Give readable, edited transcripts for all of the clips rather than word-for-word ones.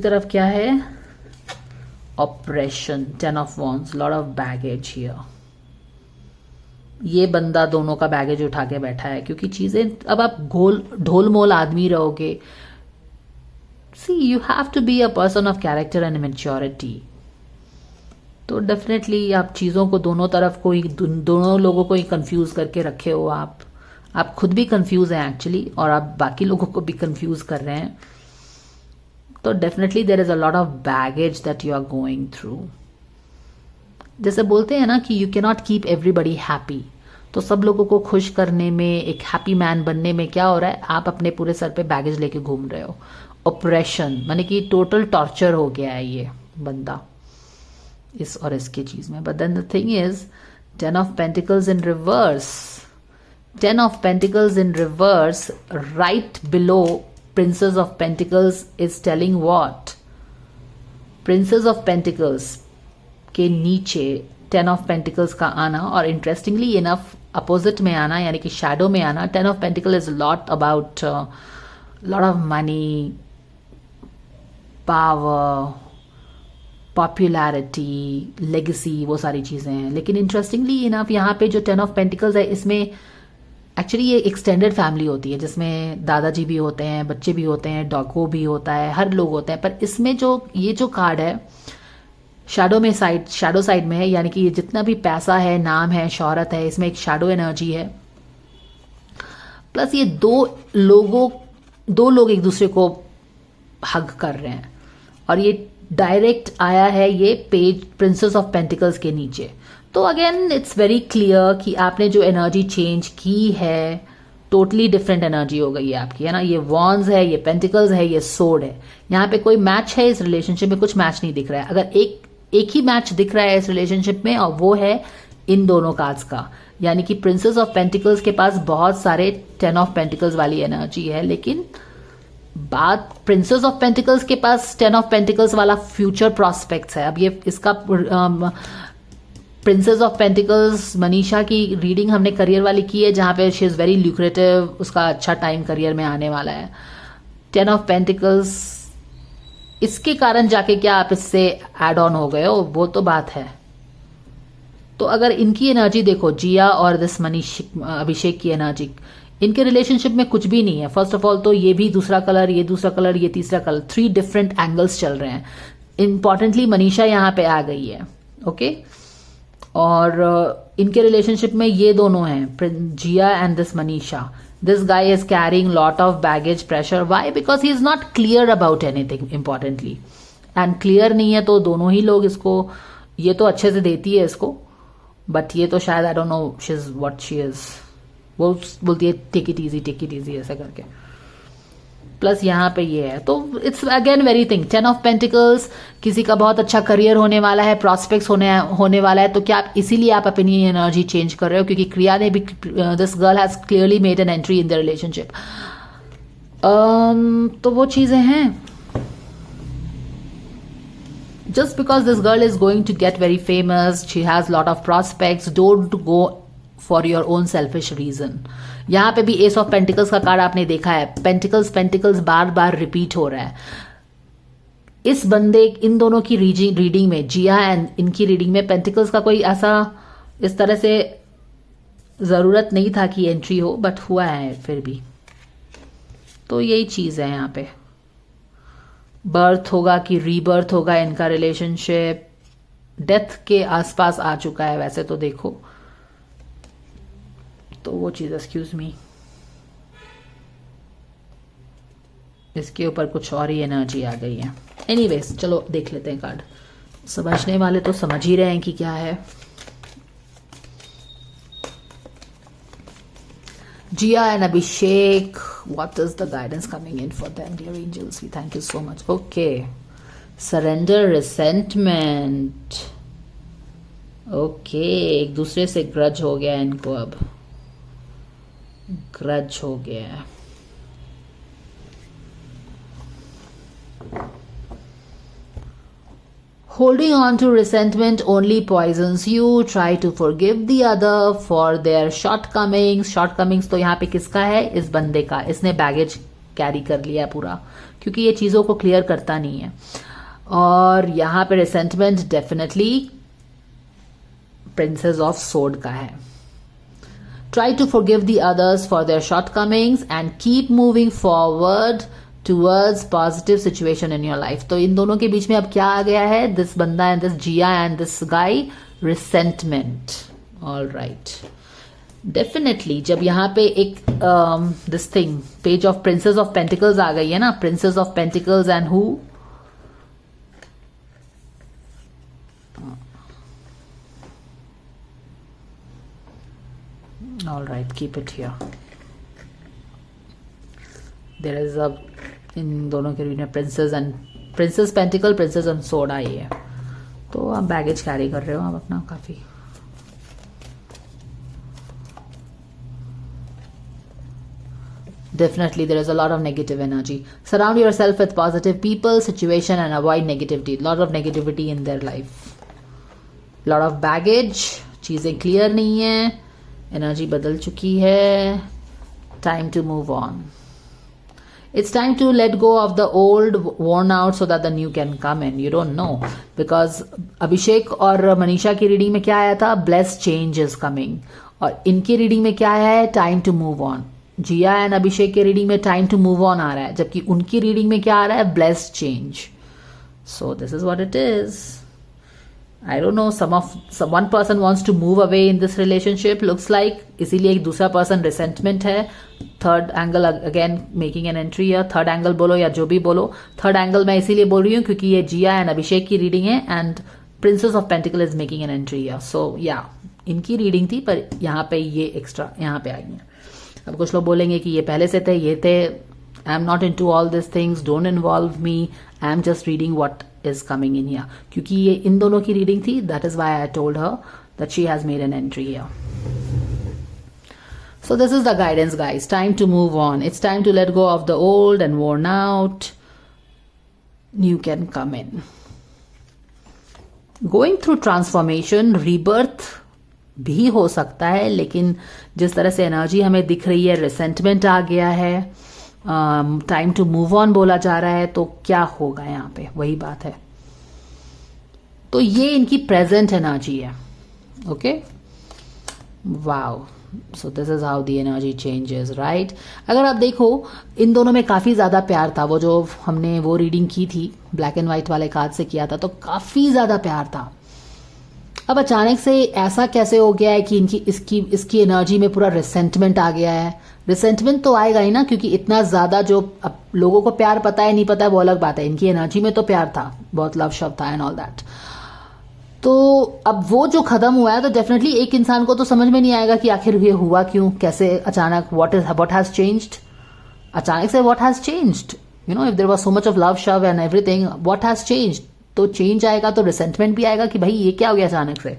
तरफ क्या है, operation, 10 of wands, lot of baggage here. ये बंदा दोनों का बैगेज उठा के बैठा है, क्योंकि चीजें अब आप ढोल मोल आदमी रहोगे। See you have to be a person of character and maturity. तो डेफिनेटली आप चीज़ों को दोनों तरफ को ही, दोनों लोगों को ही कंफ्यूज करके रखे हो। आप खुद भी कंफ्यूज हैं एक्चुअली, और आप बाकी लोगों को भी कंफ्यूज कर रहे हैं। तो definitely there is a lot of baggage that you are going through. जैसे बोलते हैं ना कि you can not keep everybody happy. तो सब लोगों को खुश करने में, एक हैप्पी मैन बनने में क्या हो रहा है, आप अपने पूरे सर पे बैगेज लेके घूम रहे हो। ऑपरेशन माने कि टोटल टॉर्चर हो गया है ये बंदा इस और इसकी चीज में। But then the thing is 10 of pentacles in reverse, 10 of pentacles in reverse right below princess of pentacles is telling what, princess of pentacles के नीचे 10 ऑफ पेंटिकल्स का आना, और इंटरेस्टिंगली इनफ अपोजिट में आना, यानी कि शैडो में आना। 10 of pentacle is lot about lot of money, power, popularity, legacy, वो सारी चीजें हैं। लेकिन इंटरेस्टिंगली इनफ यहाँ पे जो 10 ऑफ पेंटिकल्स है, इसमें एक्चुअली ये एक्सटेंडेड फैमिली होती है, जिसमें दादाजी भी होते हैं, बच्चे भी होते हैं, डॉगो भी होता है, हर लोग होते हैं। पर इसमें जो ये जो कार्ड है शैडो साइड में है, यानी कि ये जितना भी पैसा है, नाम है, शोहरत है, इसमें एक शैडो एनर्जी है। प्लस ये दो लोग एक दूसरे को हग कर रहे हैं, और ये डायरेक्ट आया है ये पेज प्रिंसेस ऑफ पेंटिकल्स के नीचे। तो अगेन इट्स वेरी क्लियर कि आपने जो एनर्जी चेंज की है, टोटली डिफरेंट एनर्जी हो गई है आपकी, है ना। ये वॉन्स है, ये पेंटिकल्स है, ये सोर्ड है। यहाँ पे कोई मैच है इस रिलेशनशिप में, कुछ मैच नहीं दिख रहा है। अगर एक ही मैच दिख रहा है इस रिलेशनशिप में, और वो है इन दोनों कार्ड्स का, यानी कि प्रिंसेस ऑफ पेंटिकल्स के पास बहुत सारे 10 ऑफ पेंटिकल्स वाली एनर्जी है। लेकिन बात प्रिंसेस ऑफ पेंटिकल्स के पास 10 ऑफ पेंटिकल्स वाला फ्यूचर प्रोस्पेक्ट्स है। अब ये इसका प्रिंसेस ऑफ पेंटिकल्स मनीषा की रीडिंग हमने करियर वाली की है, जहां पे शी इज वेरी ल्यूक्रेटिव, उसका अच्छा टाइम करियर में आने वाला है। 10 ऑफ पेंटिकल्स, इसके कारण जाके क्या आप इससे एड ऑन हो गए हो, वो तो बात है। तो अगर इनकी एनर्जी देखो, जिया और दिस अभिषेक की एनर्जी, इनके रिलेशनशिप में कुछ भी नहीं है। फर्स्ट ऑफ ऑल तो ये भी दूसरा कलर, ये दूसरा कलर, ये तीसरा कलर, 3 डिफरेंट एंगल्स चल रहे हैं। इंपॉर्टेंटली मनीषा यहाँ पे आ गई है, ओके। और इनके रिलेशनशिप में ये दोनों हैं, Jiya and this Manisha. This guy is carrying lot of baggage, pressure. Why? Because he is not clear about anything importantly, and clear नहीं है तो दोनों ही लोग इसको, ये तो अच्छे से देती है इसको, बट ये तो शायद आई don't no she is what she is, वो बोलती है टेक इट इजी ऐसा करके। प्लस यहाँ पे ये है, तो it's again very thing. 10 of pentacles, किसी का बहुत अच्छा करियर होने वाला है, प्रॉस्पेक्ट्स होने वाला है। तो क्या आप इसीलिए आप अपनी एनर्जी चेंज कर रहे हो? क्योंकि क्रिया ने भी, this girl has clearly made an entry in the relationship. तो वो चीजें हैं। Just because this girl is going to get very famous, she has lot of prospects, don't go for your own selfish reason. यहाँ पे भी S of pentacles का card आपने देखा है, पेंटिकल्स बार बार रिपीट हो रहा है। इस बंदे, इन दोनों की रीडिंग में, जिया एंड इनकी रीडिंग में, पेंटिकल्स का कोई ऐसा इस तरह से जरूरत नहीं था कि एंट्री हो, बट हुआ है फिर भी। तो यही चीज है यहाँ पे, बर्थ होगा कि रीबर्थ होगा इनका रिलेशनशिप, डेथ के आसपास आ चुका है वैसे तो देखो। तो वो चीज, एक्सक्यूज मी, इसके ऊपर कुछ और ही एनर्जी आ गई है। एनीवेज, चलो देख लेते हैं कार्ड। समझने वाले तो समझ ही रहे हैं कि क्या है। Jia and Abhishek, what is the guidance coming in for them, dear angels? We thank you so much. Okay. Surrender, resentment. Okay, एक दूसरे से ग्रज हो गया इनको, अब ग्रज हो गया। Holding on to resentment only poisons you. Try to forgive the other for their shortcomings. Shortcomings तो यहाँ पे किसका है? इस बंदे का। इसने बैगेज कैरी कर लिया है पूरा, क्योंकि ये चीज़ों को क्लियर करता नहीं है। और यहाँ पे resentment definitely princess of sword का है। Try to forgive the others for their shortcomings and keep moving forward towards positive situation in your life. तो इन दोनों के बीच में अब क्या आ गया है, दिस बंदा and this Jiya and this guy, resentment. All right, definitely जब यहाँ पे एक this thing page of princess of pentacles आ गई है ना, princess of pentacles and who, all right, keep it here. There is a इन दोनों के रीड में princess pentacle, princess and sword आई है। तो आप बैगेज कैरी कर रहे हो आप अपना काफी। Definitely there is a lot of negative energy. Surround yourself with positive people, situation and avoid negativity. Lot of negativity in their life. Lot of baggage, चीजें क्लियर नहीं है, एनर्जी बदल चुकी है, time to move on. It's time to let go of the old worn out so that the new can come in. You don't know because अभिषेक और मनीषा की reading में क्या आया था, blessed change is coming, और इनकी रीडिंग में क्या आया है, time to move on। Jiya and Abhishek के रीडिंग में टाइम टू मूव ऑन आ रहा है, जबकि उनकी रीडिंग में क्या आ रहा है, blessed change. So this is what it is. I don't know, one person wants to move away in this relationship looks like, इसीलिए एक दूसरा पर्सन रिसेंटमेंट है। Third angle again making an entry, या थर्ड एंगल बोलो या जो भी बोलो, थर्ड एंगल मैं इसीलिए बोल रही हूँ क्योंकि ये जिया एंड अभिषेक की रीडिंग है and princess of pentacle is making an entry. So या इनकी रीडिंग थी, पर यहाँ पे ये एक्स्ट्रा यहाँ पे आई है। अब कुछ लोग बोलेंगे कि ये पहले से थे, ये थे, I am not into all this things, don't involve me, I am just reading what is coming in here, क्योंकि ये इन दोनों की रीडिंग थी, that is why I told her that she has made an entry here. So this is the guidance, guys. Time to move on. It's time to let go of the old and worn out. New can come in. Going through transformation, rebirth भी हो सकता है, लेकिन जिस तरह से energy हमें दिख रही है, रिसेंटमेंट आ गया है, टाइम टू मूव ऑन बोला जा रहा है, तो क्या होगा यहाँ पे, वही बात है। तो ये इनकी प्रेजेंट एनर्जी है। Okay, wow, so this is how the energy changes, right. अगर आप देखो, इन दोनों में काफी ज्यादा प्यार था, वो जो हमने वो रीडिंग की थी ब्लैक एंड व्हाइट वाले कार्ड से किया था, तो काफी ज्यादा प्यार था। अब अचानक से ऐसा कैसे हो गया है कि इसकी एनर्जी में पूरा रिसेंटमेंट आ गया है। रिसेंटमेंट तो आएगा ही ना, क्योंकि इतना ज्यादा जो अब लोगों को प्यार पता है नहीं पता है वो अलग बात है, इनकी एनर्जी में तो प्यार था, बहुत लव शब्द था एंड ऑल दैट। तो अब वो जो खत्म हुआ है, तो डेफिनेटली एक इंसान को तो समझ में नहीं आएगा कि आखिर ये हुआ क्यों, कैसे अचानक, व्हाट हैज चेंज्ड, अचानक से what has changed, you know, if there was so much of love shove and everything, what has changed. तो चेंज आएगा तो रिसेंटमेंट भी आएगा कि भाई ये क्या हो गया अचानक से।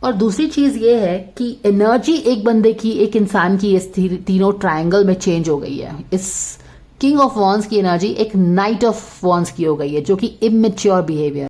और दूसरी चीज ये है कि एनर्जी एक बंदे की, एक इंसान की इस तीनों ट्रायंगल में चेंज हो गई है। इस किंग ऑफ वॉन्स की एनर्जी एक नाइट ऑफ वॉन्स की हो गई है, जो कि इमेच्योर बिहेवियर